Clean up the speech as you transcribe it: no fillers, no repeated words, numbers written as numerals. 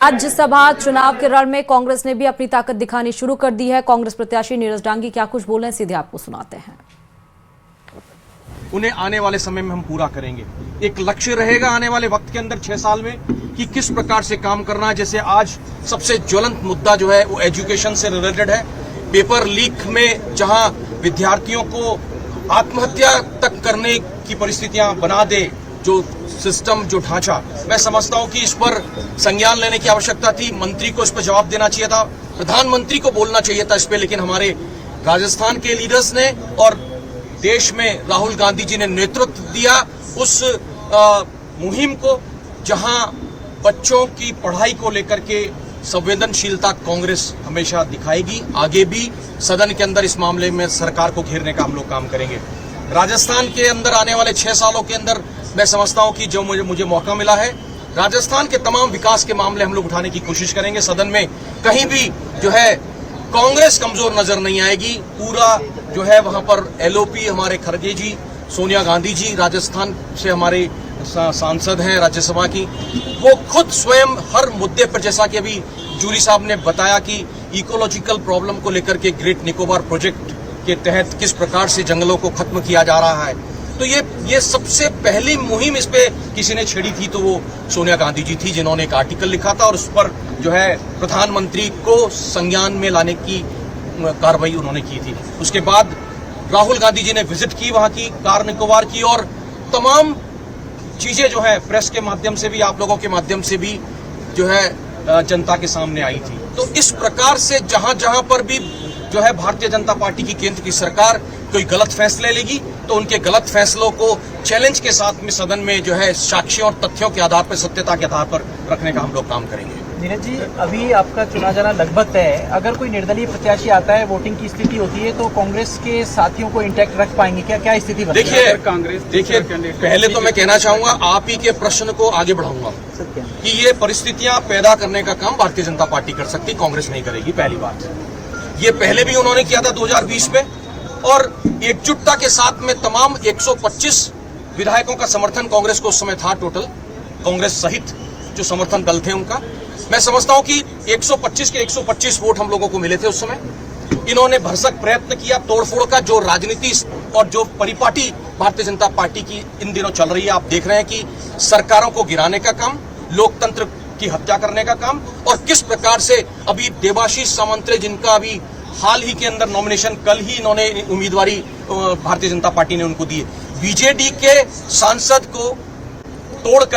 राज्यसभा चुनाव के रण में कांग्रेस ने भी अपनी ताकत दिखानी शुरू कर दी है। कांग्रेस प्रत्याशी नीरज डांगी क्या कुछ बोल रहे हैं, सीधे आपको सुनाते हैं। उन्हें आने वाले समय में हम पूरा करेंगे। एक लक्ष्य रहेगा आने वाले वक्त के अंदर 6 साल में कि किस प्रकार से काम करना है। जैसे आज सबसे ज्वलंत मुद्दा जो है वो एजुकेशन से रिलेटेड है। पेपर लीक में जहां विद्यार्थियों को आत्महत्या तक करने की परिस्थितियां बना दे जो सिस्टम, जो ढांचा, मैं समझता हूं कि इस पर संज्ञान लेने की आवश्यकता थी। मंत्री को इस पर जवाब देना चाहिए था, प्रधानमंत्री को बोलना चाहिए था इस पे। लेकिन हमारे राजस्थान के लीडर्स ने और देश में राहुल गांधी जी ने नेतृत्व दिया उस मुहिम को, जहां बच्चों की पढ़ाई को लेकर के संवेदनशीलता कांग्रेस हमेशा दिखाएगी। आगे भी सदन के अंदर इस मामले में सरकार को घेरने का हम लोग काम करेंगे। राजस्थान के अंदर आने वाले 6 सालों के अंदर मैं समझता हूं कि जो मुझे मौका मिला है, राजस्थान के तमाम विकास के मामले हम लोग उठाने की कोशिश करेंगे। सदन में कहीं भी जो है कांग्रेस कमजोर नजर नहीं आएगी। पूरा जो है वहां पर एलओपी हमारे खड़गे जी, सोनिया गांधी जी, राजस्थान से हमारे सांसद हैं राज्यसभा की, वो खुद स्वयं हर मुद्दे पर, जैसा कि अभी जूरी साहब ने बताया कि इकोलॉजिकल प्रॉब्लम को लेकर के ग्रेट निकोबार प्रोजेक्ट के तहत किस प्रकार से जंगलों को खत्म किया जा रहा है, तो ये सबसे पहली मुहिम इस पे किसी ने छेड़ी थी तो वो सोनिया गांधी जी थी, जिन्होंने एक आर्टिकल लिखा था और उस पर जो है प्रधानमंत्री को संज्ञान में लाने की कार्रवाई उन्होंने की थी। उसके बाद राहुल गांधी जी ने विजिट की वहां की कार निकोबार की, और तमाम चीजें जो है प्रेस के माध्यम से भी, आप लोगों के माध्यम से भी जो है जनता के सामने आई थी। तो इस प्रकार से जहां जहां पर भी जो है भारतीय जनता पार्टी की केंद्र की सरकार कोई गलत फैसले लेगी तो उनके गलत फैसलों को चैलेंज के साथ में सदन में जो है साक्ष्यों और तथ्यों के आधार पर, सत्यता के आधार पर रखने का हम लोग काम करेंगे। नीरज जी, अभी आपका चुनाव जाना लगभग तय है। अगर कोई निर्दलीय प्रत्याशी आता है, वोटिंग की स्थिति होती है, तो कांग्रेस के साथियों को इंटैक्ट रख पाएंगे क्या स्थिति? देखिए, पहले तो मैं कहना चाहूंगा, आप ही के प्रश्न को आगे बढ़ाऊंगा कि ये परिस्थितियां पैदा करने का काम भारतीय जनता पार्टी कर सकती, कांग्रेस नहीं करेगी। पहली बात, ये पहले भी उन्होंने किया था 2020 में, और एकजुटता के साथ में तमाम 125 विधायकों का समर्थन कांग्रेस को उस समय था। टोटल कांग्रेस सहित जो समर्थन दल थे उनका, मैं समझता हूं कि 125 के 125 वोट हम लोगों को मिले थे उस समय। इन्होंने भरसक प्रयत्न किया तोड़फोड़ का। जो राजनीति और जो परिपाटी भारतीय जनता पार्टी की इन दिनों चल रही है, आप देख रहे हैं कि सरकारों को गिराने का काम, लोकतंत्र की हत्या करने का काम, और किस प्रकार से अभी देवाशीष सामंत, जिनका अभी हाल ही के अंदर नॉमिनेशन, कल ही इन्होंने उम्मीदवारी भारतीय जनता पार्टी ने उनको दी, बीजेडी के सांसद को तोड़